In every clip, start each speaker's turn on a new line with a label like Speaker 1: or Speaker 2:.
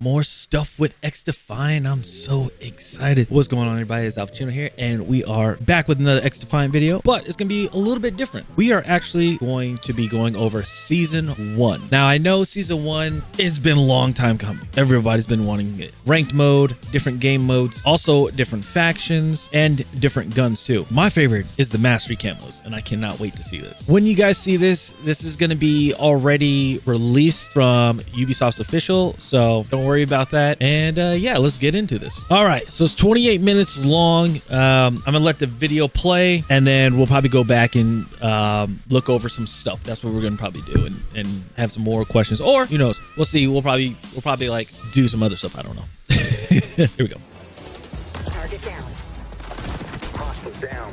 Speaker 1: more stuff with XDefiant. I'm so excited. What's going on, everybody? It's Alpha here, and we are back with another XDefiant video, but it's gonna be a little bit different. We are actually going to be going over season 1. Now, I know season 1 has been a long time coming. Everybody's been wanting it. Ranked mode, different game modes, also different factions and different guns too. My favorite is the mastery camos, and I cannot wait to see this. When you guys see this is going to be already released from Ubisoft's official, so don't worry about that. And yeah, let's get into this. All right, so it's 28 minutes long. I'm gonna let the video play, and then we'll probably go back and look over some stuff. That's what we're gonna probably do, and have some more questions, or who knows, we'll see. We'll probably like do some other stuff. I don't know. Here we go.
Speaker 2: Target down. Hostile down.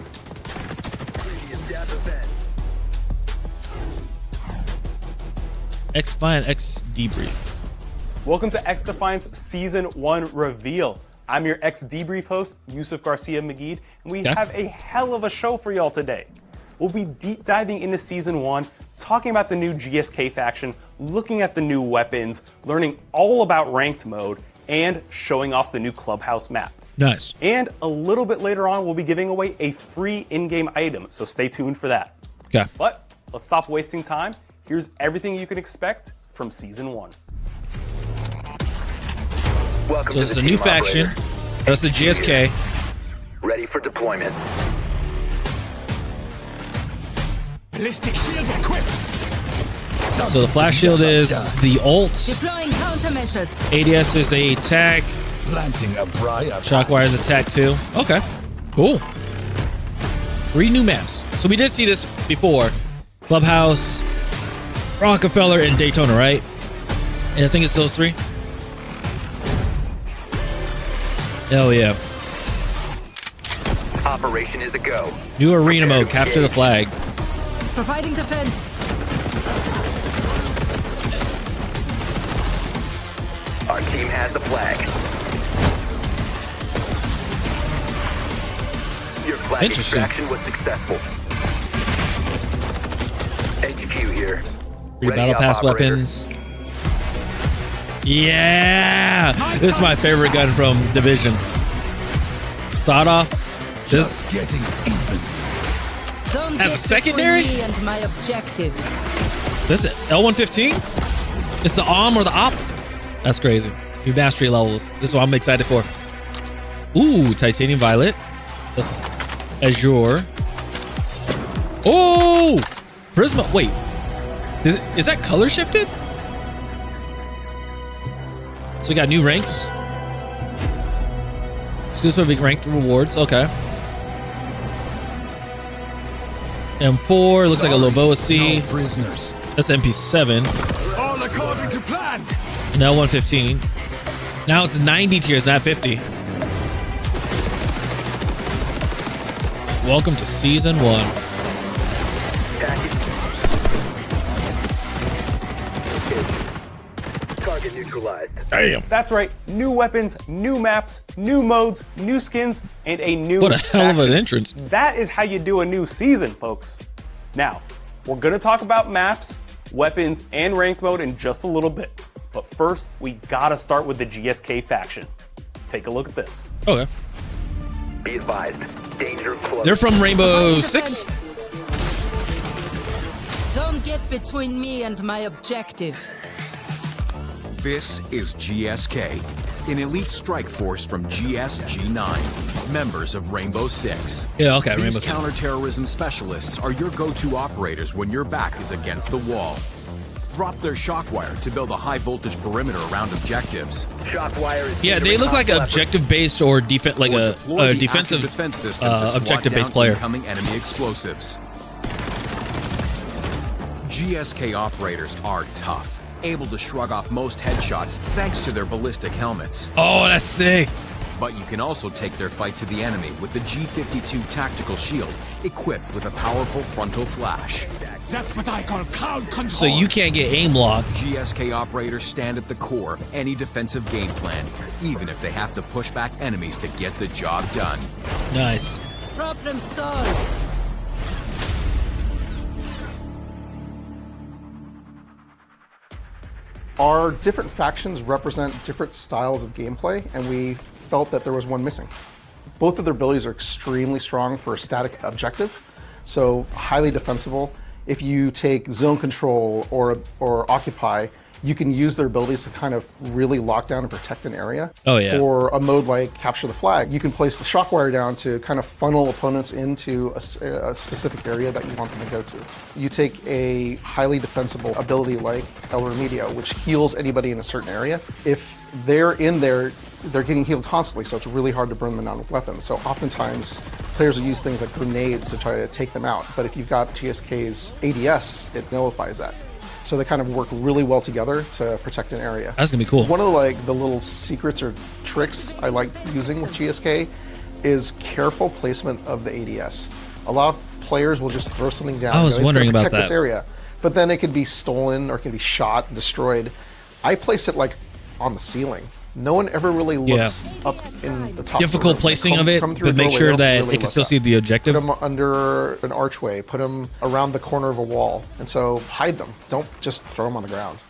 Speaker 2: Previous death event.
Speaker 1: XDefiant XDebrief.
Speaker 3: Welcome to XDefiant's Season 1 reveal. I'm your XDebrief host, Yusuf Garcia McGee, and we have a hell of a show for y'all today. We'll be deep diving into Season 1, talking about the new GSK faction, looking at the new weapons, learning all about ranked mode, and showing off the new Clubhouse map.
Speaker 1: Nice.
Speaker 3: And a little bit later on, we'll be giving away a free in-game item, so stay tuned for that.
Speaker 1: Okay.
Speaker 3: But let's stop wasting time. Here's everything you can expect from Season 1.
Speaker 2: Welcome
Speaker 1: So
Speaker 2: to
Speaker 1: it's
Speaker 2: the
Speaker 1: a new
Speaker 2: team,
Speaker 1: faction.
Speaker 2: operator.
Speaker 1: That's the GSK.
Speaker 2: Ready for deployment.
Speaker 4: Ballistic shields equipped.
Speaker 1: So the flash shield is the ult.
Speaker 5: Deploying countermeasures.
Speaker 1: ADS is the attack.
Speaker 4: Planting a briar.
Speaker 1: Shockwire is attack too. Okay, cool. 3 new maps. So we did see this before. Clubhouse, Rockefeller, and Daytona, right? And I think it's those 3. Hell yeah.
Speaker 2: Operation is a go.
Speaker 1: New arena
Speaker 2: Prepare
Speaker 1: mode,
Speaker 2: to
Speaker 1: capture the
Speaker 2: engage.
Speaker 1: flag.
Speaker 5: Providing defense.
Speaker 2: Our team has the flag. Your flag
Speaker 1: Interesting.
Speaker 2: extraction was successful. HQ here.
Speaker 1: 3
Speaker 2: Ready
Speaker 1: battle
Speaker 2: up,
Speaker 1: pass
Speaker 2: operator.
Speaker 1: weapons. Yeah! This is my favorite gun from Division. Sawed off. This
Speaker 4: Just getting even.
Speaker 5: Don't
Speaker 1: As a
Speaker 5: get
Speaker 1: secondary?
Speaker 5: between me and my objective.
Speaker 1: This is L115? It's the ARM or the OP? That's crazy. New mastery levels. This is what I'm excited for. Ooh, titanium violet. Azure. Oh! Prisma. Wait. Is that color shifted? So we got new ranks. Exclusive ranked rewards. Okay. M4 looks like a Loboa C.
Speaker 4: No prisoners.
Speaker 1: That's MP7.
Speaker 4: All according to plan.
Speaker 1: And L115. Now it's 90 tiers, not 50. Welcome to season 1.
Speaker 2: Target neutralized.
Speaker 1: Damn.
Speaker 3: That's right, new weapons, new maps, new modes, new skins, and a new
Speaker 1: What a hell of an
Speaker 3: faction.
Speaker 1: entrance.
Speaker 3: That is how you do a new season, folks. Now, we're gonna talk about maps, weapons, and ranked mode in just a little bit. But first, we gotta start with the GSK faction. Take a look at this.
Speaker 1: Okay.
Speaker 2: Be advised. Danger close.
Speaker 1: They're from Rainbow
Speaker 5: Providing
Speaker 1: 6.
Speaker 5: defense. Don't get between me and my objective.
Speaker 6: This is GSK, an elite strike force from GSG9, members of Rainbow Six.
Speaker 1: Yeah, okay,
Speaker 6: These
Speaker 1: Rainbow 6.
Speaker 6: counterterrorism specialists are your go-to operators when your back is against the wall. Drop their shockwire to build a high-voltage perimeter around objectives.
Speaker 2: Shockwire is
Speaker 1: Yeah, they look like
Speaker 2: hostile
Speaker 1: objective-based or like
Speaker 6: Or
Speaker 1: a
Speaker 6: deploy the
Speaker 1: defensive
Speaker 6: active defense system to swat
Speaker 1: objective-based
Speaker 6: down
Speaker 1: player.
Speaker 6: incoming enemy explosives. GSK operators are tough, able to shrug off most headshots thanks to their ballistic helmets.
Speaker 1: Oh, that's sick.
Speaker 6: But you can also take their fight to the enemy with the G52 tactical shield, equipped with a powerful frontal flash.
Speaker 4: That's what I call crowd control.
Speaker 1: So you can't get aim locked.
Speaker 6: GSK operators stand at the core of any defensive game plan, even if they have to push back enemies to get the job done.
Speaker 1: Nice.
Speaker 5: Problem solved.
Speaker 7: Our different factions represent different styles of gameplay, and we felt that there was one missing. Both of their abilities are extremely strong for a static objective, so highly defensible. If you take zone control or occupy, you can use their abilities to kind of really lock down and protect an area.
Speaker 1: Oh, yeah.
Speaker 7: For a mode like Capture the Flag, you can place the shock wire down to kind of funnel opponents into a specific area that you want them to go to. You take a highly defensible ability like El Remedio, which heals anybody in a certain area. If they're in there, they're getting healed constantly, so it's really hard to burn them down with weapons. So oftentimes, players will use things like grenades to try to take them out. But if you've got GSK's ADS, it nullifies that. So they kind of work really well together to protect an area.
Speaker 1: That's gonna be cool.
Speaker 7: One of the little secrets or tricks I like using with GSK is careful placement of the ADS. A lot of players will just throw something down.
Speaker 1: I was wondering about
Speaker 7: protect
Speaker 1: that.
Speaker 7: this area, but then it could be stolen or it can be shot and destroyed. I place it like on the ceiling. No one ever really looks up in the top.
Speaker 1: Difficult placing of it, but make sure that it can still see the objective.
Speaker 7: Put them under an archway, put them around the corner of a wall, and so hide them. Don't just throw them on the ground.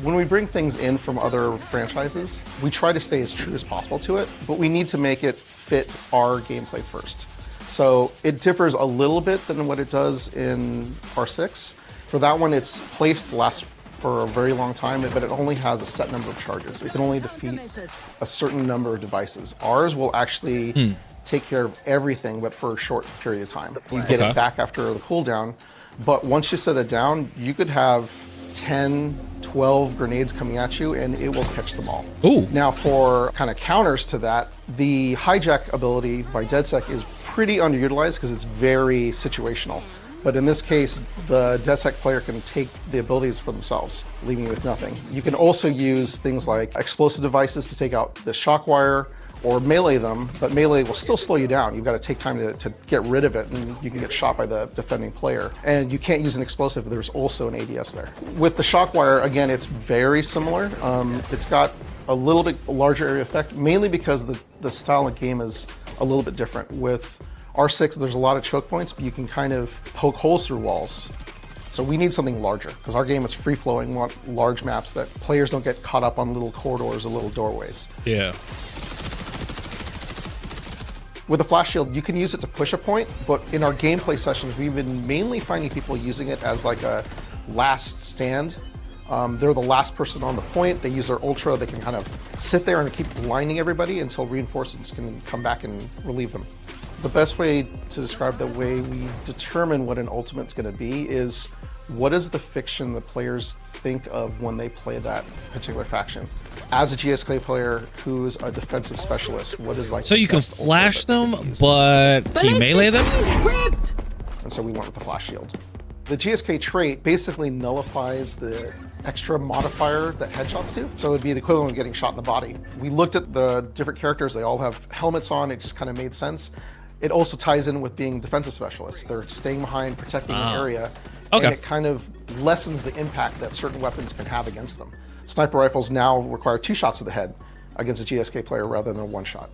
Speaker 7: When we bring things in from other franchises, we try to stay as true as possible to it, but we need to make it fit our gameplay first. So it differs a little bit than what it does in R6. For that one, it's placed to last for a very long time, but it only has a set number of charges. It can only defeat a certain number of devices. Ours will actually take care of everything, but for a short period of time. You get it back after the cooldown, but once you set it down, you could have 10, 12 grenades coming at you, and it will catch them all.
Speaker 1: Ooh.
Speaker 7: Now, for kind of counters to that, the hijack ability by DedSec is pretty underutilized because it's very situational. But in this case, the DedSec player can take the abilities for themselves, leaving you with nothing. You can also use things like explosive devices to take out the shock wire or melee them, but melee will still slow you down. You've got to take time to get rid of it, and you can get shot by the defending player. And you can't use an explosive, but there's also an ADS there. With the shock wire, again, it's very similar. It's got a little bit larger area effect, mainly because the style of game is a little bit different. With R6, there's a lot of choke points, but you can kind of poke holes through walls. So we need something larger, because our game is free-flowing. We want large maps that players don't get caught up on little corridors or little doorways.
Speaker 1: Yeah.
Speaker 7: With the flash shield, you can use it to push a point, but in our gameplay sessions, we've been mainly finding people using it as like a last stand. They're the last person on the point. They use their ultra. They can kind of sit there and keep blinding everybody until reinforcements can come back and relieve them. The best way to describe the way we determine what an ultimate's going to be is what is the fiction the players think of when they play that particular faction. As a GSK player who's a defensive specialist, what is like?
Speaker 1: So you can flash them, but can you melee them?
Speaker 7: And so we went with the flash shield. The GSK trait basically nullifies the extra modifier that headshots do. So it would be the equivalent of getting shot in the body. We looked at the different characters. They all have helmets on. It just kind of made sense. It also ties in with being defensive specialists. They're staying behind, protecting the area, and it kind of lessens the impact that certain weapons can have against them. Sniper rifles now require 2 shots to the head against a GSK player rather than a 1 shot.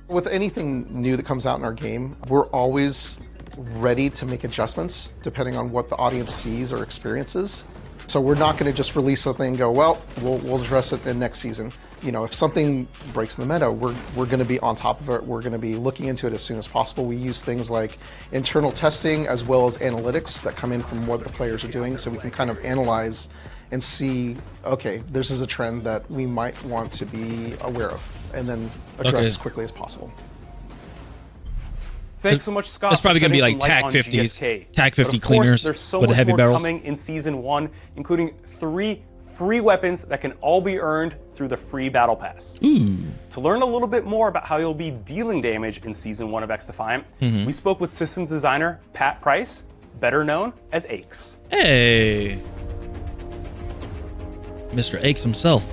Speaker 7: With anything new that comes out in our game, we're always ready to make adjustments depending on what the audience sees or experiences. So we're not going to just release something and go, well, we'll address it in next season. You know, if something breaks in the meta, we're going to be on top of it. We're going to be looking into it as soon as possible. We use things like internal testing as well as analytics that come in from what the players are doing, so we can kind of analyze and see, okay, this is a trend that we might want to be aware of, and then address as quickly as possible.
Speaker 3: Thanks so much, Scott.
Speaker 1: It's probably going to be like TAC 50s, TAC 50 cleaners
Speaker 3: there's so
Speaker 1: with
Speaker 3: much
Speaker 1: heavy
Speaker 3: more
Speaker 1: barrels.
Speaker 3: coming in Season 1, including 3 free weapons that can all be earned through the free Battle Pass.
Speaker 1: Ooh.
Speaker 3: To learn a little bit more about how you'll be dealing damage in Season 1 of XDefiant, we spoke with systems designer Pat Price, better known as Aches.
Speaker 1: Hey. Mr. Aches himself.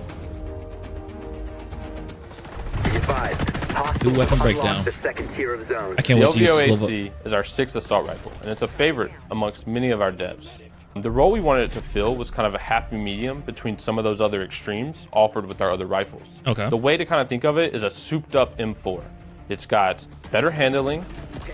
Speaker 2: Be advised.
Speaker 1: New weapon breakdown.
Speaker 2: The second tier of zones.
Speaker 1: I can't
Speaker 8: The
Speaker 1: wait to use this
Speaker 8: OVO-AC is our 6th assault rifle, and it's a favorite amongst many of our devs. The role we wanted it to fill was kind of a happy medium between some of those other extremes offered with our other rifles.
Speaker 1: Okay.
Speaker 8: The way to kind of think of it is a souped up M4. It's got better handling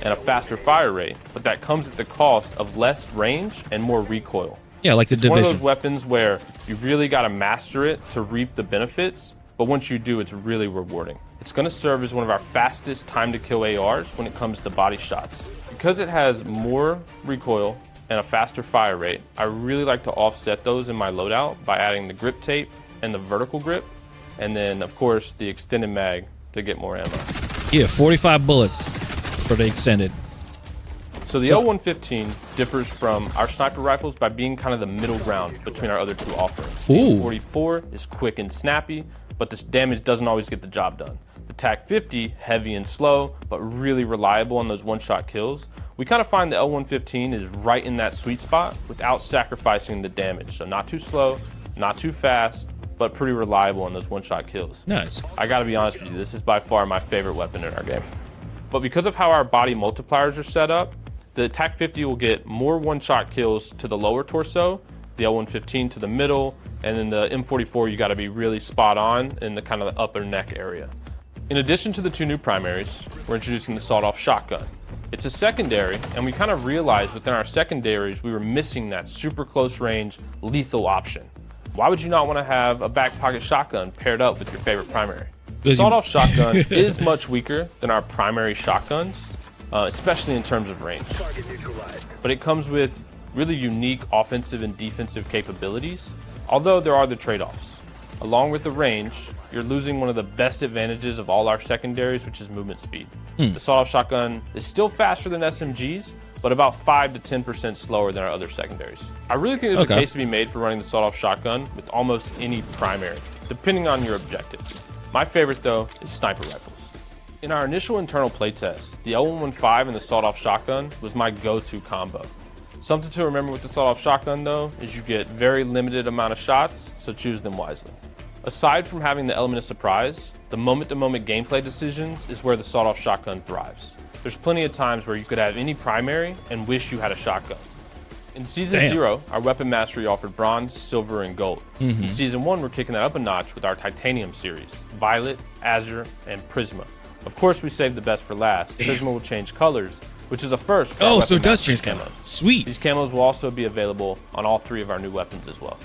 Speaker 8: and a faster fire rate, but that comes at the cost of less range and more recoil.
Speaker 1: Yeah, like the
Speaker 8: It's one of those
Speaker 1: Division.
Speaker 8: weapons where you really got to master it to reap the benefits, but once you do, it's really rewarding. It's going to serve as one of our fastest time to kill ARs when it comes to body shots. Because it has more recoil and a faster fire rate, I really like to offset those in my loadout by adding the grip tape and the vertical grip, and then of course the extended mag to get more ammo.
Speaker 1: Yeah, 45 bullets for the extended.
Speaker 8: So the L115 differs from our sniper rifles by being kind of the middle ground between our other two offerings. The
Speaker 1: Ooh.
Speaker 8: M44 is quick and snappy, but the damage doesn't always get the job done. The TAC-50, heavy and slow, but really reliable on those one-shot kills. We kind of find the L115 is right in that sweet spot without sacrificing the damage. So not too slow, not too fast, but pretty reliable on those one-shot kills.
Speaker 1: Nice.
Speaker 8: I gotta be honest with you, this is by far my favorite weapon in our game. But because of how our body multipliers are set up, the TAC-50 will get more one-shot kills to the lower torso, the L115 to the middle, and then the M44 you gotta be really spot on in the kind of the upper neck area. In addition to the two new primaries, we're introducing the sawed-off shotgun. It's a secondary, and we kind of realized within our secondaries we were missing that super close range lethal option. Why would you not want to have a back pocket shotgun paired up with your favorite primary? The sawed-off shotgun is much weaker than our primary shotguns, especially in terms of range. But it comes with really unique offensive and defensive capabilities, although there are the trade-offs. Along with the range, you're losing one of the best advantages of all our secondaries, which is movement speed. The sawed-off shotgun is still faster than SMGs, but about 5 to 10% slower than our other secondaries. I really think there's a case to be made for running the sawed-off shotgun with almost any primary, depending on your objectives. My favorite, though, is sniper rifles. In our initial internal playtest, the L115 and the sawed-off shotgun was my go-to combo. Something to remember with the sawed-off shotgun, though, is you get very limited amount of shots, so choose them wisely. Aside from having the element of surprise, the moment-to-moment gameplay decisions is where the sawed-off shotgun thrives. There's plenty of times where you could have any primary and wish you had a shotgun. In Season 0, our weapon mastery offered bronze, silver, and gold. In Season 1, we're kicking that up a notch with our titanium series, Violet, Azure, and Prisma. Of course, we saved the best for last. Prisma will change colors, which is a first for our
Speaker 1: so it
Speaker 8: weapon
Speaker 1: does
Speaker 8: mastery
Speaker 1: change camos. Sweet.
Speaker 8: These camos will also be available on all 3 of our new weapons as well.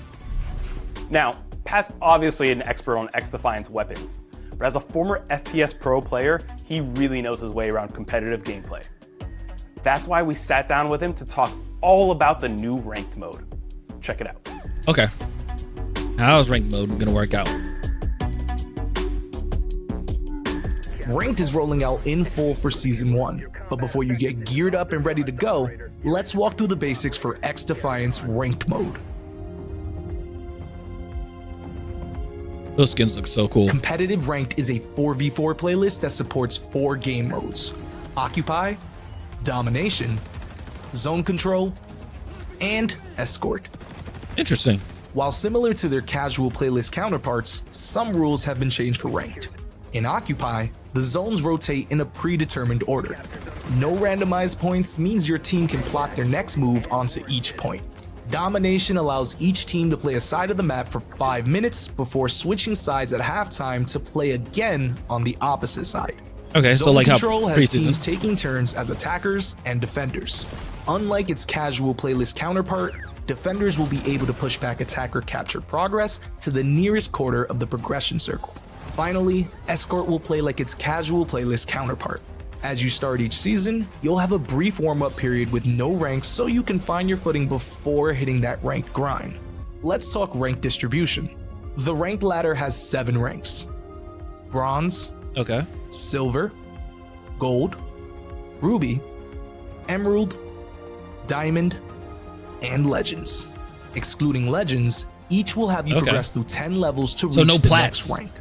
Speaker 3: Now, Pat's obviously an expert on XDefiant's weapons, but as a former FPS Pro player, he really knows his way around competitive gameplay. That's why we sat down with him to talk all about the new ranked mode. Check it out.
Speaker 1: Okay. How's ranked mode gonna work out?
Speaker 9: Ranked is rolling out in full for Season 1, but before you get geared up and ready to go, let's walk through the basics for XDefiant's ranked mode.
Speaker 1: Those skins look so cool.
Speaker 9: Competitive Ranked is a 4v4 playlist that supports 4 game modes: Occupy, Domination, Zone Control, and Escort.
Speaker 1: Interesting.
Speaker 9: While similar to their casual playlist counterparts, some rules have been changed for Ranked. In Occupy, the zones rotate in a predetermined order. No randomized points means your team can plot their next move onto each point. Domination allows each team to play a side of the map for 5 minutes before switching sides at halftime to play again on the opposite side.
Speaker 1: Okay, so
Speaker 9: Zone
Speaker 1: like how
Speaker 9: Control has
Speaker 1: preseason.
Speaker 9: teams taking turns as attackers and defenders. Unlike its casual playlist counterpart, defenders will be able to push back attacker captured progress to the nearest quarter of the progression circle. Finally, Escort will play like its casual playlist counterpart. As you start each season, you'll have a brief warm-up period with no ranks so you can find your footing before hitting that ranked grind. Let's talk rank distribution. The ranked ladder has 7 ranks: Bronze,
Speaker 1: Okay.
Speaker 9: Silver, Gold, Ruby, Emerald, Diamond, and Legends. Excluding Legends, each will have you progress through 10 levels to reach
Speaker 1: no
Speaker 9: the
Speaker 1: plats.
Speaker 9: next rank.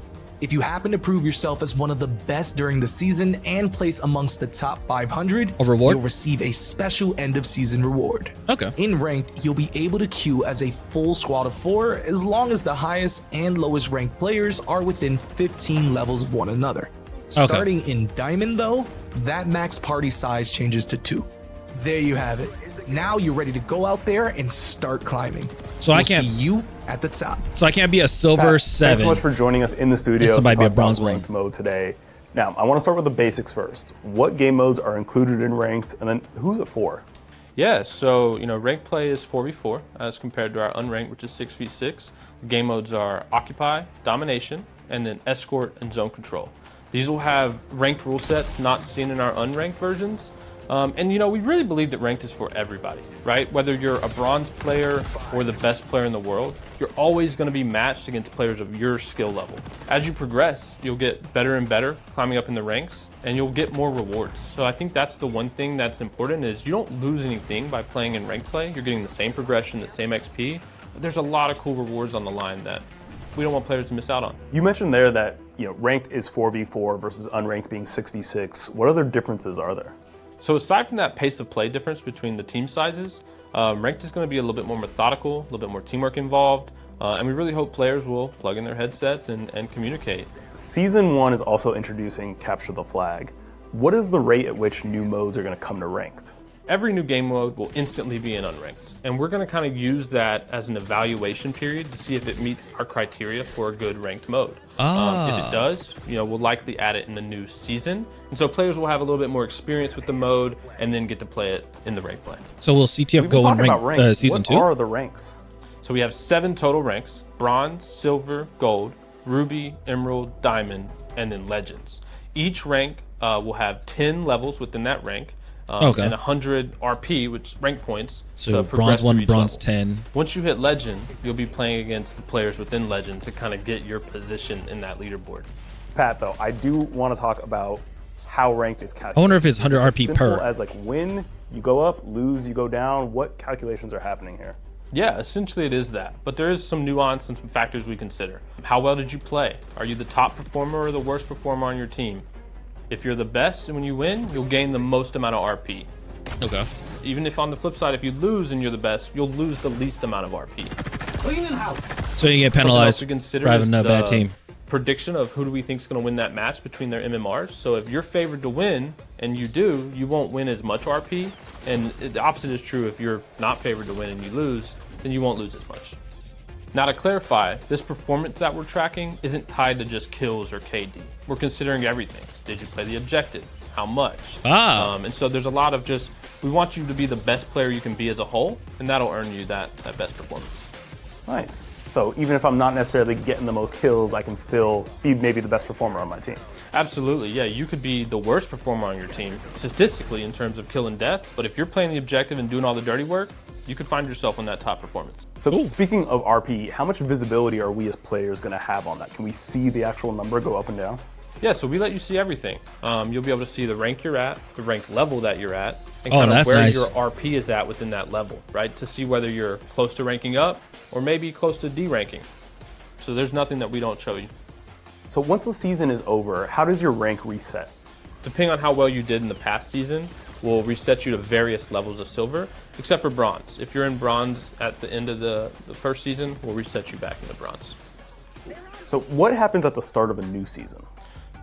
Speaker 9: If you happen to prove yourself as one of the best during the season and place amongst the top 500,
Speaker 1: A reward?
Speaker 9: you'll receive a special end of season reward.
Speaker 1: Okay.
Speaker 9: In ranked, you'll be able to queue as a full squad of 4 as long as the highest and lowest ranked players are within 15 levels of one another. Starting in Diamond though, that max party size changes to 2. There you have it. Now you're ready to go out there and start climbing.
Speaker 1: So
Speaker 9: We'll
Speaker 1: I can't
Speaker 9: see you at the top.
Speaker 1: So I can't be a silver
Speaker 3: Pat,
Speaker 1: 7.
Speaker 3: thanks so much for joining us in the studio to
Speaker 1: somebody
Speaker 3: talk
Speaker 1: be a bronze
Speaker 3: about ranked mode today. Now, I want to start with the basics first. What game modes are included in ranked, and then who's it for?
Speaker 8: Yeah, so ranked play is 4v4 as compared to our unranked, which is 6v6. The game modes are Occupy, Domination, and then Escort and Zone Control. These will have ranked rule sets not seen in our unranked versions. And we really believe that ranked is for everybody, right? Whether you're a bronze player or the best player in the world, you're always going to be matched against players of your skill level. As you progress, you'll get better and better climbing up in the ranks, and you'll get more rewards. So I think that's the one thing that's important is you don't lose anything by playing in ranked play. You're getting the same progression, the same XP, but there's a lot of cool rewards on the line that we don't want players to miss out on.
Speaker 3: You mentioned there that ranked is 4v4 versus unranked being 6v6. What other differences are there?
Speaker 8: So aside from that pace of play difference between the team sizes, ranked is going to be a little bit more methodical, a little bit more teamwork involved, and we really hope players will plug in their headsets and communicate.
Speaker 3: Season 1 is also introducing Capture the Flag. What is the rate at which new modes are going to come to ranked?
Speaker 8: Every new game mode will instantly be in unranked, and we're going to kind of use that as an evaluation period to see if it meets our criteria for a good ranked mode. If it does, we'll likely add it in the new season, and so players will have a little bit more experience with the mode and then get to play it in the ranked play.
Speaker 1: So will CTF go in rank season 2?
Speaker 3: What are the ranks?
Speaker 8: So we have 7 total ranks: bronze, silver, gold, ruby, emerald, diamond, and then legends. Each rank will have 10 levels within that rank. And 100 RP, which rank points.
Speaker 1: So bronze 1, bronze 10.
Speaker 8: Once you hit legend, you'll be playing against the players within legend to kind of get your position in that leaderboard.
Speaker 3: Pat, though, I do want to talk about how ranked is calculated.
Speaker 1: I wonder if it's 100 RP
Speaker 3: simple
Speaker 1: per.
Speaker 3: As like win, you go up, lose, you go down. What calculations are happening here?
Speaker 8: Yeah, essentially it is that, but there is some nuance and some factors we consider. How well did you play? Are you the top performer or the worst performer on your team? If you're the best and when you win, you'll gain the most amount of RP.
Speaker 1: Okay.
Speaker 8: Even if on the flip side, if you lose and you're the best, you'll lose the least amount of RP.
Speaker 1: So you get penalized for having a bad team.
Speaker 8: Prediction of who do we think is going to win that match between their MMRs. So if you're favored to win and you do, you won't win as much RP. And the opposite is true. If you're not favored to win and you lose, then you won't lose as much. Now to clarify, this performance that we're tracking isn't tied to just kills or KD. We're considering everything. Did you play the objective? How much? And so there's a lot of we want you to be the best player you can be as a whole, and that'll earn you that best performance.
Speaker 3: Nice. So even if I'm not necessarily getting the most kills, I can still be maybe the best performer on my team.
Speaker 8: Absolutely, yeah. You could be the worst performer on your team, statistically in terms of kill and death, but if you're playing the objective and doing all the dirty work, you could find yourself in that top performance.
Speaker 3: So speaking of RP, how much visibility are we as players going to have on that? Can we see the actual number go up and down?
Speaker 8: Yeah, so we let you see everything. You'll be able to see the rank you're at, the rank level that you're at, and kind of where your RP is at within that level, right? To see whether you're close to ranking up or maybe close to D-ranking. So there's nothing that we don't show you.
Speaker 3: So once the season is over, how does your rank reset?
Speaker 8: Depending on how well you did in the past season, we'll reset you to various levels of silver, except for bronze. If you're in bronze at the end of the first season, we'll reset you back into bronze.
Speaker 3: So what happens at the start of a new season?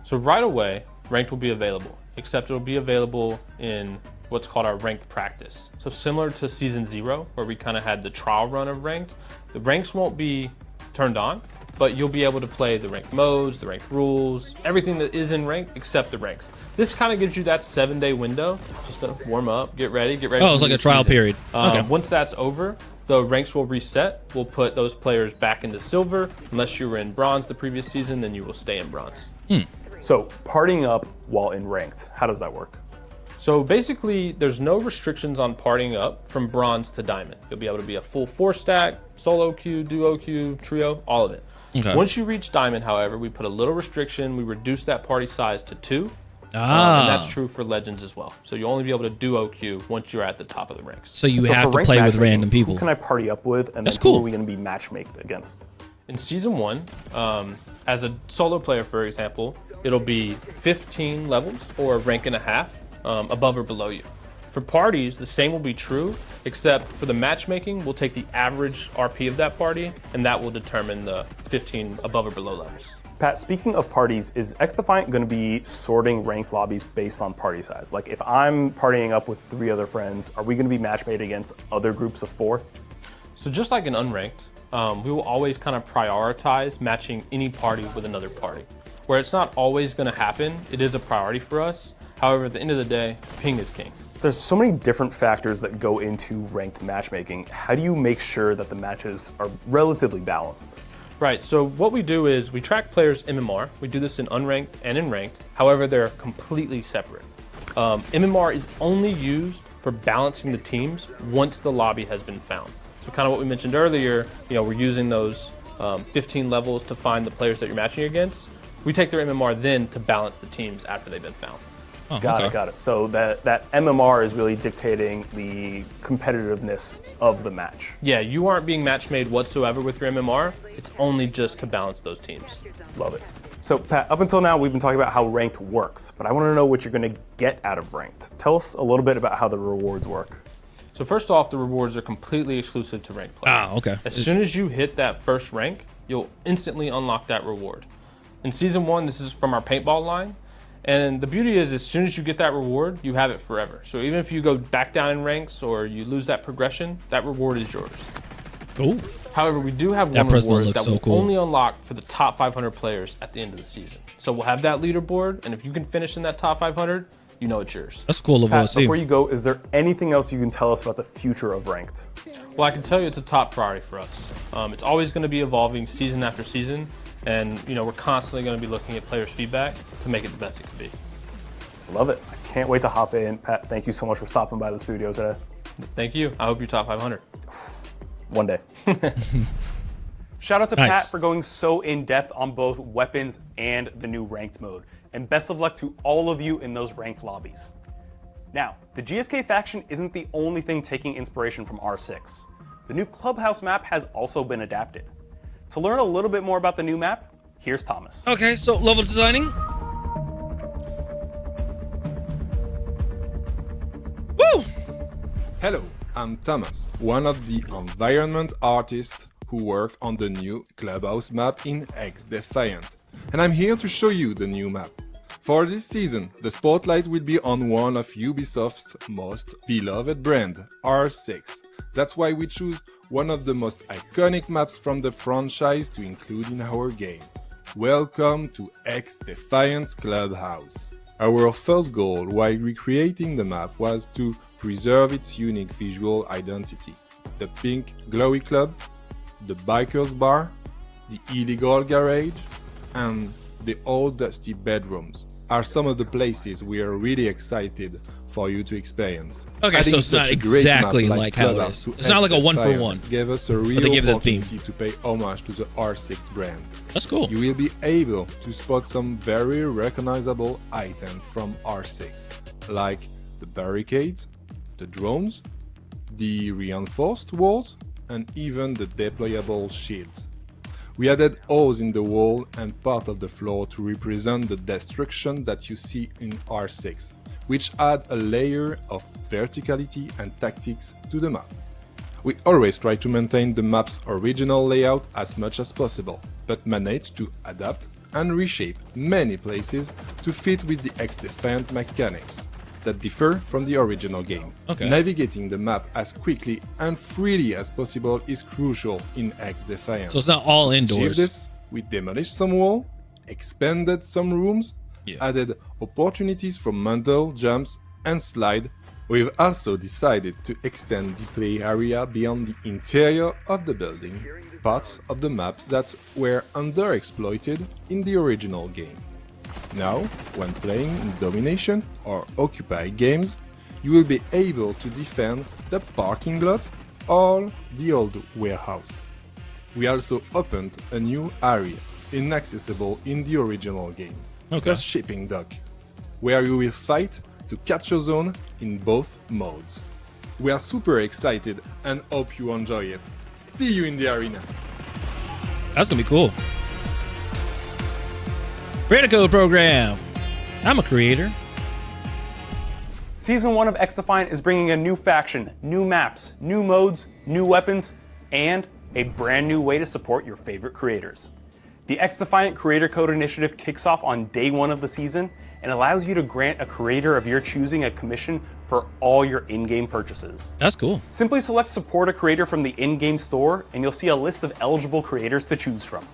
Speaker 8: So right away, ranked will be available, except it'll be available in what's called our ranked practice. So similar to season 0, where we kind of had the trial run of ranked, the ranks won't be turned on, but you'll be able to play the ranked modes, the ranked rules, everything that is in ranked except the ranks. This kind of gives you that 7-day window just to warm up, get ready.
Speaker 1: Oh, it's like a trial period. Okay.
Speaker 8: Once that's over, the ranks will reset. We'll put those players back into silver. Unless you were in bronze the previous season, then you will stay in bronze.
Speaker 3: So partying up while in ranked, how does that work?
Speaker 8: So basically, there's no restrictions on partying up from bronze to diamond. You'll be able to be a full 4-stack, solo queue, duo queue, trio, all of it. Okay. Once you reach diamond, however, we put a little restriction. We reduce that party size to 2. And that's true for legends as well. So you'll only be able to duo queue once you're at the top of the ranks.
Speaker 1: So you have to play with random people.
Speaker 3: Who can I party up with, and
Speaker 1: that's
Speaker 3: then
Speaker 1: cool.
Speaker 3: Who are we going to be matchmaked against?
Speaker 8: In season 1, as a solo player, for example, it'll be 15 levels or a rank and a half above or below you. For parties, the same will be true, except for the matchmaking, we'll take the average RP of that party, and that will determine the 15 above or below levels.
Speaker 3: Pat, speaking of parties, is XDefiant going to be sorting ranked lobbies based on party size? Like if I'm partying up with 3 other friends, are we going to be matchmade against other groups of 4?
Speaker 8: So just like in unranked, we will always kind of prioritize matching any party with another party. Where it's not always going to happen, it is a priority for us. However, at the end of the day, ping is king.
Speaker 3: There's so many different factors that go into ranked matchmaking. How do you make sure that the matches are relatively balanced?
Speaker 8: Right, so what we do is we track players' MMR. We do this in unranked and in ranked. However, they're completely separate. MMR is only used for balancing the teams once the lobby has been found. So kind of what we mentioned earlier, we're using those 15 levels to find the players that you're matching against. We take their MMR then to balance the teams after they've been found.
Speaker 1: Oh,
Speaker 3: Got it. So that MMR is really dictating the competitiveness of the match.
Speaker 8: Yeah, you aren't being match made whatsoever with your MMR. It's only just to balance those teams.
Speaker 3: Love it. So Pat, up until now, we've been talking about how ranked works, but I want to know what you're going to get out of ranked. Tell us a little bit about how the rewards work.
Speaker 8: So first off, the rewards are completely exclusive to ranked play.
Speaker 1: Okay.
Speaker 8: As soon as you hit that first rank, you'll instantly unlock that reward. In Season 1, this is from our paintball line. And the beauty is, as soon as you get that reward, you have it forever. So even if you go back down in ranks or you lose that progression, that reward is yours.
Speaker 1: Cool.
Speaker 8: However, we do have one reward that will only unlock for the top 500 players at the end of the season. So we'll have that leaderboard, and if you can finish in that top 500, you know it's yours.
Speaker 1: That's cool.
Speaker 3: Pat, before you go, is there anything else you can tell us about the future of ranked?
Speaker 8: Well, I can tell you it's a top priority for us. It's always going to be evolving season after season. And we're constantly going to be looking at players' feedback to make it the best it can be.
Speaker 3: Love it. I can't wait to hop in. Pat, thank you so much for stopping by the studio today.
Speaker 8: Thank you. I hope you're top 500.
Speaker 3: One day. Shout out to Pat for going so in-depth on both weapons and the new ranked mode. And best of luck to all of you in those ranked lobbies. Now, the GSK faction isn't the only thing taking inspiration from R6. The new Clubhouse map has also been adapted. To learn a little bit more about the new map, here's Thomas.
Speaker 1: Okay, so level designing. Woo!
Speaker 10: Hello, I'm Thomas, one of the environment artists who work on the new Clubhouse map in XDebrief. And I'm here to show you the new map. For this season, the spotlight will be on one of Ubisoft's most beloved brand, R6. That's why we choose one of the most iconic maps from the franchise to include in our game. Welcome to XDebrief's Clubhouse. Our first goal while recreating the map was to preserve its unique visual identity. The pink glowy club, the biker's bar, the illegal garage, and the old dusty bedrooms are some of the places we are really excited for you to experience.
Speaker 1: Okay, so it's not exactly like how it is. It's not like a one-for-one.
Speaker 10: Gave us a real opportunity to pay homage to the R6 brand.
Speaker 1: That's cool.
Speaker 10: You will be able to spot some very recognizable items from R6, like the barricades, the drones, the reinforced walls, and even the deployable shields. We added holes in the wall and part of the floor to represent the destruction that you see in R6, which add a layer of verticality and tactics to the map. We always try to maintain the map's original layout as much as possible, but manage to adapt and reshape many places to fit with the XDebrief mechanics that differ from the original game. Navigating the map as quickly and freely as possible is crucial in XDebrief.
Speaker 1: So it's not all indoors.
Speaker 10: To achieve this, we demolished some wall, expanded some rooms, added opportunities for mental jumps and slide. We've also decided to extend the play area beyond the interior of the building, parts of the map that were underexploited in the original game. Now, when playing in Domination or Occupy games, you will be able to defend the parking lot or the old warehouse. We also opened a new area, inaccessible in the original game, the shipping dock, where you will fight to capture zone in both modes. We are super excited and hope you enjoy it. See you in the arena!
Speaker 1: That's gonna be cool. Creator Code program. I'm a creator.
Speaker 3: Season 1 of XDebrief is bringing a new faction, new maps, new modes, new weapons, and a brand new way to support your favorite creators. The XDebrief Creator Code initiative kicks off on day 1 of the season and allows you to grant a creator of your choosing a commission for all your in-game purchases.
Speaker 1: That's cool.
Speaker 3: Simply select Support a Creator from the in-game store and you'll see a list of eligible creators to choose from.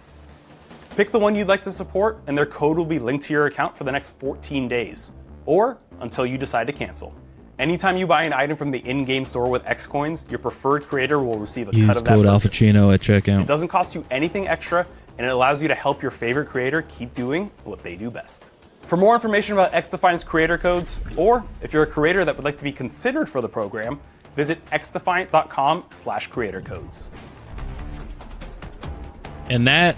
Speaker 3: Pick the one you'd like to support and their code will be linked to your account for the next 14 days, or until you decide to cancel. Anytime you buy an item from the in-game store with X coins, your preferred creator will receive a
Speaker 1: Use
Speaker 3: cut of that
Speaker 1: code
Speaker 3: purchase.
Speaker 1: AlphaChino at checkout.
Speaker 3: It doesn't cost you anything extra, and it allows you to help your favorite creator keep doing what they do best. For more information about XDefiant's creator codes, or if you're a creator that would like to be considered for the program, visit xdefiant.com/creator codes.
Speaker 1: And that,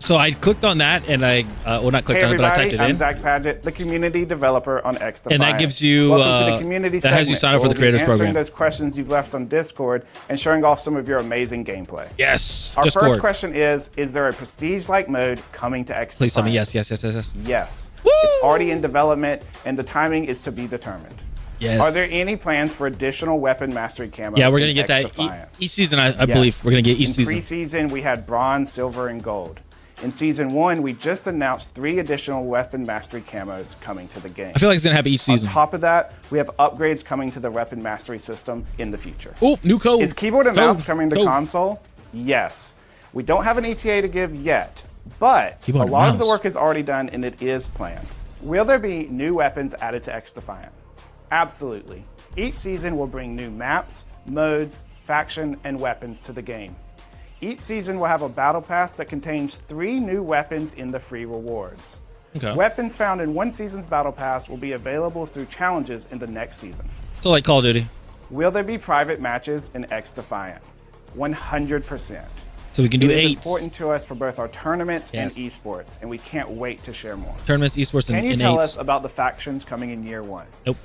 Speaker 1: so I clicked on that and I, well, not clicked on it, but I typed it
Speaker 11: I'm
Speaker 1: in.
Speaker 11: Zach Paget, the community developer on XDefiant.
Speaker 1: And that gives you,
Speaker 11: welcome to the community
Speaker 1: that has you sign up for the creators
Speaker 11: answering
Speaker 1: program.
Speaker 11: those questions you've left on Discord and showing off some of your amazing gameplay.
Speaker 1: Yes.
Speaker 11: Our
Speaker 1: Discord.
Speaker 11: first question is there a prestige-like mode coming to XDefiant?
Speaker 1: Please tell me yes, yes, yes, yes, yes.
Speaker 11: Yes.
Speaker 1: Woo!
Speaker 11: It's already in development, and the timing is to be determined.
Speaker 1: Yes.
Speaker 11: Are there any plans for additional weapon mastery camos?
Speaker 1: Yeah, we're going to
Speaker 11: in
Speaker 1: get that
Speaker 11: XDefiant?
Speaker 1: each season, I believe. We're going to get each season.
Speaker 11: In pre-season, we had bronze, silver, and gold. In Season 1, we just announced 3 additional weapon mastery camos coming to the game.
Speaker 1: I feel like it's going to happen each season.
Speaker 11: On top of that, we have upgrades coming to the weapon mastery system in the future.
Speaker 1: Oh, new code.
Speaker 11: Is keyboard and mouse coming to
Speaker 1: Code.
Speaker 11: console? Yes. We don't have an ETA to give yet, but
Speaker 1: Keyboard
Speaker 11: a lot
Speaker 1: and
Speaker 11: of the
Speaker 1: mouse.
Speaker 11: work is already done and it is planned. Will there be new weapons added to XDefiant? Absolutely. Each season will bring new maps, modes, faction, and weapons to the game. Each season will have a battle pass that contains 3 new weapons in the free rewards.
Speaker 1: Okay.
Speaker 11: Weapons found in one season's battle pass will be available through challenges in the next season.
Speaker 1: So like Call of Duty.
Speaker 11: Will there be private matches in XDefiant? 100%.
Speaker 1: So we can do
Speaker 11: It is
Speaker 1: 8
Speaker 11: important to us for both our tournaments and
Speaker 1: Yes.
Speaker 11: esports, and we can't wait to share more.
Speaker 1: tournaments, esports,
Speaker 11: Can you
Speaker 1: and
Speaker 11: tell
Speaker 1: 8s.
Speaker 11: us about the factions coming in year 1?
Speaker 1: Nope.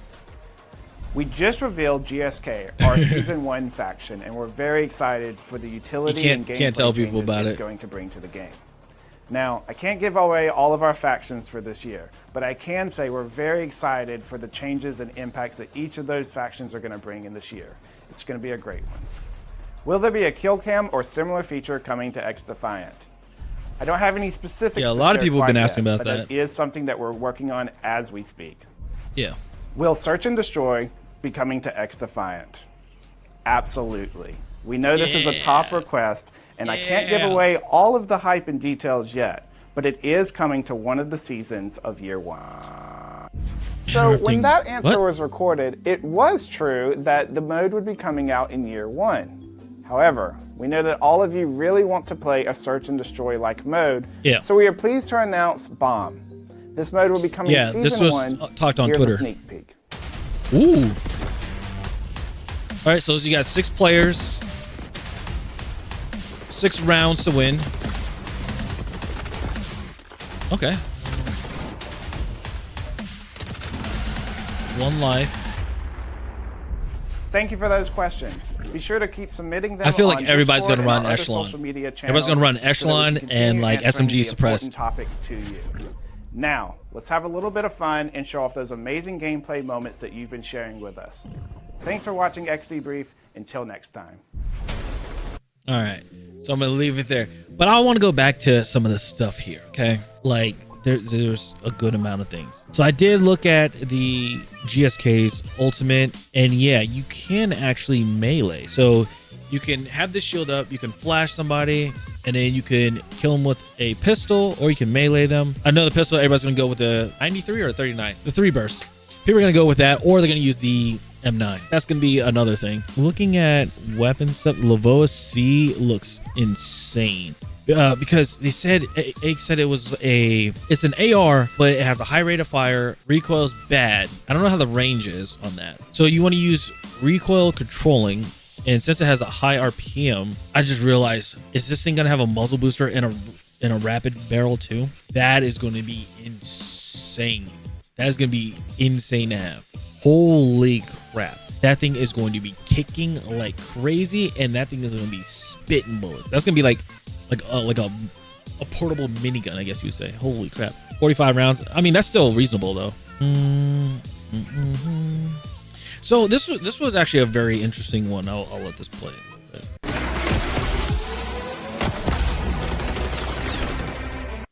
Speaker 11: We just revealed GSK, our Season 1 faction, and we're very excited for the utility
Speaker 1: You
Speaker 11: and
Speaker 1: can't
Speaker 11: gameplay
Speaker 1: tell people
Speaker 11: changes
Speaker 1: about
Speaker 11: it's
Speaker 1: it.
Speaker 11: going to bring to the game. Now, I can't give away all of our factions for this year, but I can say we're very excited for the changes and impacts that each of those factions are going to bring in this year. It's going to be a great one. Will there be a kill cam or similar feature coming to XDefiant? I don't have any specifics.
Speaker 1: Yeah, a
Speaker 11: to
Speaker 1: lot of
Speaker 11: share
Speaker 1: people have been
Speaker 11: quite
Speaker 1: asking
Speaker 11: yet,
Speaker 1: about
Speaker 11: but
Speaker 1: that.
Speaker 11: That is something that we're working on as we speak.
Speaker 1: Yeah.
Speaker 11: Will Search and Destroy be coming to XDefiant? Absolutely. We know this is a top request, and I can't give away all of the hype and details yet, but it is coming to one of the seasons of year 1. So when that answer was recorded, it was true that the mode would be coming out in year 1. However, we know that all of you really want to play a Search and Destroy like mode, so we are pleased to announce Bomb. This mode will be coming season
Speaker 1: this was
Speaker 11: 1.
Speaker 1: talked on
Speaker 11: Here's
Speaker 1: Twitter.
Speaker 11: A sneak peek.
Speaker 1: Ooh. All right, so you got 6 players, 6 rounds to win. Okay. 1 life.
Speaker 11: Thank you for those questions. Be sure to keep submitting them.
Speaker 1: I feel like
Speaker 11: on
Speaker 1: everybody's
Speaker 11: Discord
Speaker 1: gonna run
Speaker 11: and our other
Speaker 1: Echelon.
Speaker 11: social media
Speaker 1: Everybody's gonna run
Speaker 11: channels so that we
Speaker 1: Echelon
Speaker 11: can continue
Speaker 1: and, like,
Speaker 11: answering
Speaker 1: SMG
Speaker 11: the
Speaker 1: suppressed.
Speaker 11: important topics to you. Now, let's have a little bit of fun and show off those amazing gameplay moments that you've been sharing with us. Thanks for watching XDebrief. Until next time.
Speaker 1: All right, so I'm gonna leave it there, but I want to go back to some of the stuff here. Okay, like there's a good amount of things. So I did look at the GSK's ultimate, and yeah, you can actually melee. So you can have this shield up, you can flash somebody, and then you can kill them with a pistol, or you can melee them. I know the pistol, everybody's gonna go with the 93 or 39, the 3 burst. People are gonna go with that, or they're gonna use the M9. That's gonna be another thing. Looking at weapon stuff, Lavoa C looks insane. Because they said, Egg said it's an AR, but it has a high rate of fire, recoil's bad. I don't know how the range is on that. So you want to use recoil controlling, and since it has a high RPM, I just realized, is this thing gonna have a muzzle booster and a rapid barrel too? That is going to be insane. That is gonna be insane to have. Holy crap. That thing is going to be kicking like crazy, and that thing is going to be spitting bullets. That's going to be like a portable minigun, I guess you would say. Holy crap. 45 rounds. I mean, that's still reasonable though. So this was actually a very interesting one. I'll let this play a little bit.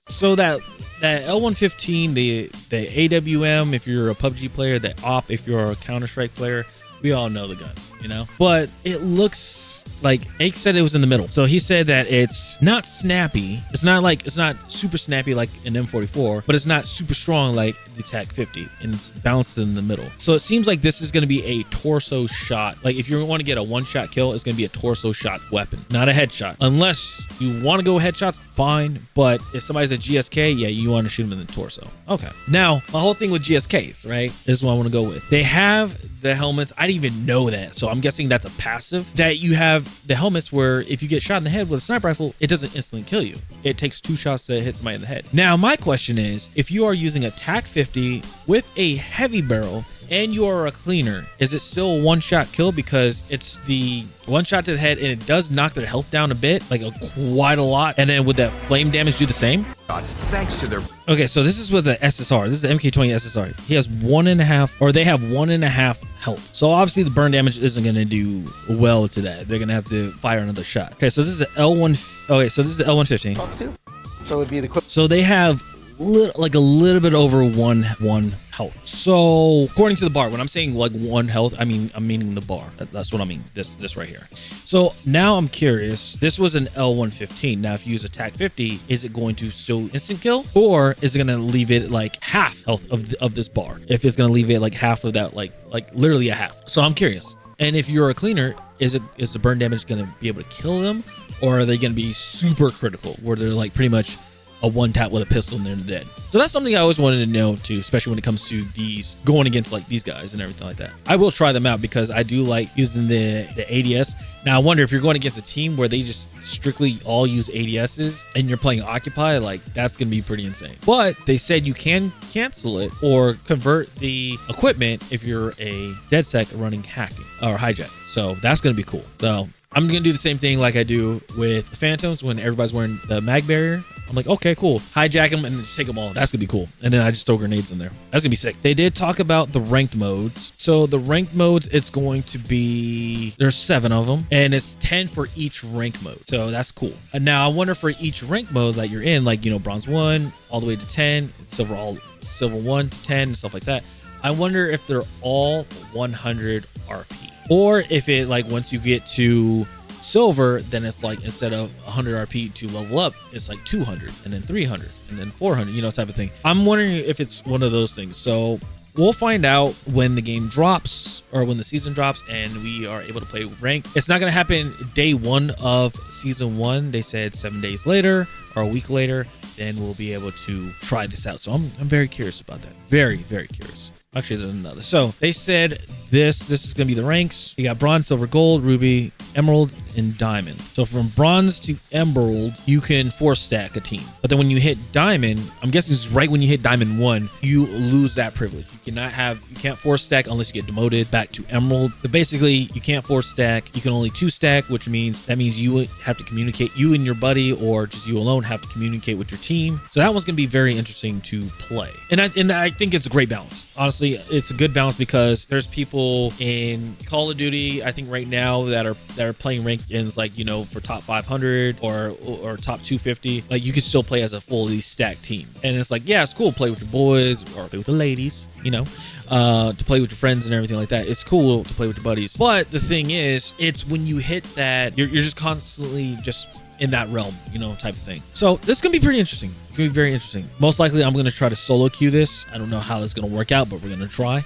Speaker 1: So that L115, the AWM, if you're a PUBG player, the AWP, if you're a Counter-Strike player, we all know the gun, you know? But it looks like Ake said it was in the middle. So he said that it's not snappy. It's not super snappy like an M44, but it's not super strong like the TAC 50, and it's balanced in the middle. So it seems like this is going to be a torso shot. Like if you want to get a one-shot kill, it's going to be a torso shot weapon, not a headshot. Unless you want to go headshots, fine. But if somebody's a GSK, yeah, you want to shoot them in the torso. Okay. Now, my whole thing with GSKs, right? This is what I want to go with. They have the helmets. I didn't even know that. So I'm guessing that's a passive. That you have the helmets where if you get shot in the head with a sniper rifle, it doesn't instantly kill you. It takes 2 shots to hit somebody in the head. Now, my question is, if you are using a TAC 50 with a heavy barrel and you are a cleaner, is it still a one-shot kill? Because it's the one shot to the head and it does knock their health down a bit, like quite a lot. And then would that flame damage do the same?
Speaker 6: Thanks to their...
Speaker 1: Okay, so this is with the SSR. This is the MK20 SSR. He has 1.5, or they have 1.5 health. So obviously the burn damage isn't going to do well to that. They're going to have to fire another shot. Okay, so this is the L1. Okay, so this is the L115.
Speaker 7: So it would be the...
Speaker 1: So they have like a little bit over one health. So according to the bar, when I'm saying like 1 health, I'm meaning the bar. That's what I mean. This right here. So now I'm curious. This was an L115. Now if you use a TAC 50, is it going to still instant kill, or is it going to leave it like half health of this bar? If it's going to leave it like half of that, like literally a half. So I'm curious. And if you're a cleaner, is the burn damage going to be able to kill them, or are they going to be super critical where they're like pretty much a one tap with a pistol and they're dead? So that's something I always wanted to know too, especially when it comes to these going against like these guys and everything like that. I will try them out because I do like using the ADS. Now I wonder if you're going against a team where they just strictly all use ADSs and you're playing Occupy, like that's gonna be pretty insane. But they said you can cancel it or convert the equipment if you're a DedSec running hacking or hijack. So that's gonna be cool. So I'm gonna do the same thing like I do with the Phantoms when everybody's wearing the mag barrier. I'm like, okay, cool. Hijack them and then just take them all. That's gonna be cool. And then I just throw grenades in there. That's gonna be sick. They did talk about the ranked modes. So the ranked modes, it's going to be, there's 7 of them and it's 10 for each rank mode. So that's cool. And now I wonder for each rank mode that you're in, like, you know, bronze 1 all the way to 10, silver 1 to 10 and stuff like that. I wonder if they're all 100 RP, or if it like once you get to silver, then it's like instead of 100 RP to level up, it's like 200 and then 300 and then 400, you know, type of thing. I'm wondering if it's one of those things. So we'll find out when the game drops or when the season drops and we are able to play rank. It's not going to happen day 1 of season 1. They said 7 days later or a week later, then we'll be able to try this out. So I'm very curious about that. Very, very curious. Actually, there's another. So they said this is going to be the ranks. You got bronze, silver, gold, ruby, emerald, and diamond. So from bronze to emerald, you can 4-stack a team. But then when you hit diamond, I'm guessing it's right when you hit diamond 1, you lose that privilege. You can't 4-stack unless you get demoted back to emerald. But basically, you can't 4-stack. You can only 2-stack, which means you have to communicate. You and your buddy, or just you alone, have to communicate with your team. So that one's going to be very interesting to play. And I think it's a great balance. Honestly, it's a good balance because there's people in Call of Duty, I think right now, that are playing ranked ins, like, you know, for top 500 or top 250. Like, you can still play as a fully stacked team, and it's like, yeah, it's cool to play with your boys or play with the ladies, you know, to play with your friends and everything like that. It's cool to play with your buddies. But the thing is, it's when you hit that, you're just constantly just in that realm, you know, type of thing. So this is gonna be pretty interesting. It's gonna be very interesting. Most likely I'm gonna try to solo queue this. I don't know how it's gonna work out, but we're gonna try.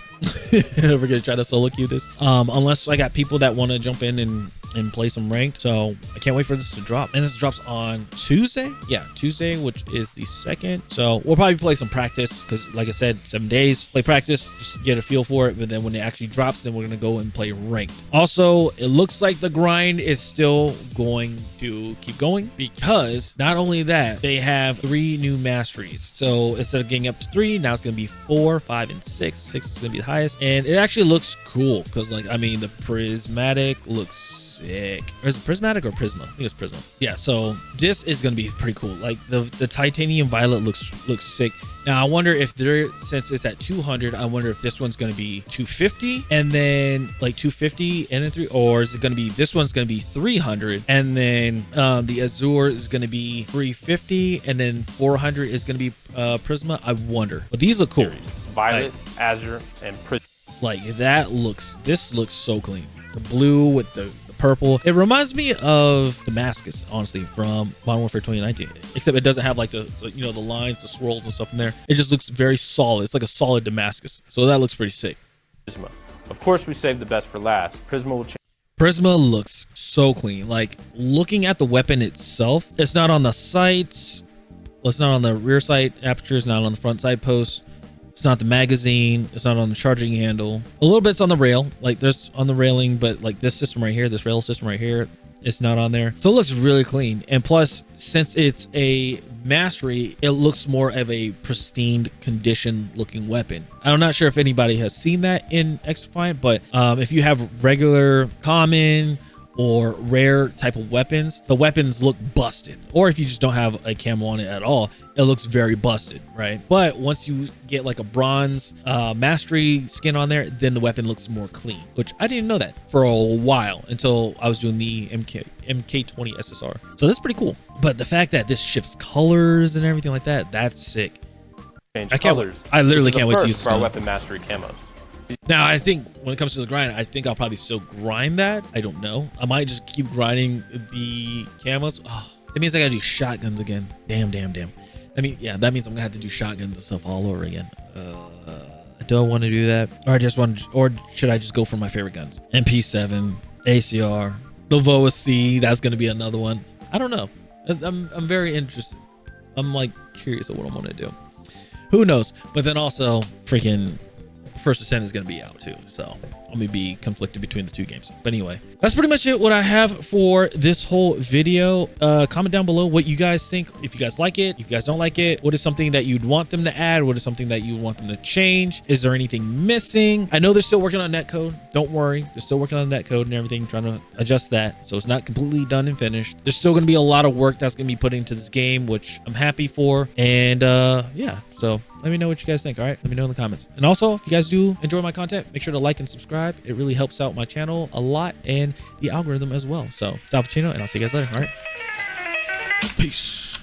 Speaker 1: We're gonna try to solo queue this, unless I got people that want to jump in and play some ranked. So I can't wait for this to drop. And this drops on Tuesday. Yeah, Tuesday, which is the 2nd. So we'll probably play some practice because, like I said, 7 days play practice, just get a feel for it. But then when it actually drops, then we're gonna go and play ranked. Also, it looks like the grind is still going to keep going, because not only that, they have 3 new masteries. So instead of getting up to 3, now it's gonna be 4, 5, and 6. 6 is gonna be the highest, and it actually looks cool because, like, I mean, the prismatic looks sick. Or is it prismatic or prisma? I think it's prisma. Yeah, so this is gonna be pretty cool. Like the titanium violet looks sick. Now I wonder if since it's at 200, I wonder if this one's gonna be 250 and then like 250 and then 3, or is it gonna be, this one's gonna be 300 and then the azure is gonna be 350 and then 400 is gonna be prisma. I wonder, but these look cool.
Speaker 8: Violet, like, azure, and prisma.
Speaker 1: Like this looks so clean. The blue with the purple. It reminds me of Damascus, honestly, from Modern Warfare 2019, except it doesn't have like the you know, the lines, the swirls and stuff in there. It just looks very solid. It's like a solid Damascus. So that looks pretty sick.
Speaker 8: Prisma. Of course, we saved the best for last. Prisma will change.
Speaker 1: Prisma looks so clean. Like, looking at the weapon itself, it's not on the sights. It's not on the rear sight aperture. It's not on the front side post. It's not the magazine. It's not on the charging handle. A little bit's on the rail. Like, there's on the railing, but like this system right here, this rail system right here, it's not on there. So it looks really clean. And plus, since it's a mastery, it looks more of a pristine condition looking weapon. I'm not sure if anybody has seen that in XDefiant, but if you have regular, common, or rare type of weapons, the weapons look busted. Or if you just don't have a camo on it at all, it looks very busted, right? But once you get like a bronze mastery skin on there, then the weapon looks more clean, which I didn't know that for a while until I was doing the MK20 SSR. So that's pretty cool. But the fact that this shifts colors and everything like that, that's sick.
Speaker 8: Change
Speaker 1: I can't
Speaker 8: colors.
Speaker 1: I literally can't wait to use
Speaker 8: for our
Speaker 1: this.
Speaker 8: weapon mastery camos.
Speaker 1: Now, I think when it comes to the grind, I think I'll probably still grind that. I don't know. I might just keep grinding the camos. Oh, that means I gotta do shotguns again. Damn. I mean, yeah, that means I'm gonna have to do shotguns and stuff all over again. Do I want to do that? Or should I just go for my favorite guns? MP7, ACR, the VOA C. That's gonna be another one. I don't know. I'm very interested. I'm like curious of what I'm gonna do. Who knows? But then also freaking First Ascent is going to be out too, so I'm gonna be conflicted between the two games. But anyway, that's pretty much it what I have for this whole video. Comment down below what you guys think, if you guys like it, if you guys don't like it. What is something that you'd want them to add? What is something that you want them to change? Is there anything missing? I know they're still working on netcode. Don't worry, they're still working on netcode and everything, trying to adjust that, so it's not completely done and finished. There's still going to be a lot of work that's going to be put into this game, which I'm happy for. And yeah, so let me know what you guys think. All right, let me know in the comments. And also, if you guys do enjoy my content, make sure to like and subscribe. It really helps out my channel a lot and the algorithm as well. So it's A1pha, and I'll see you guys later. All right, peace.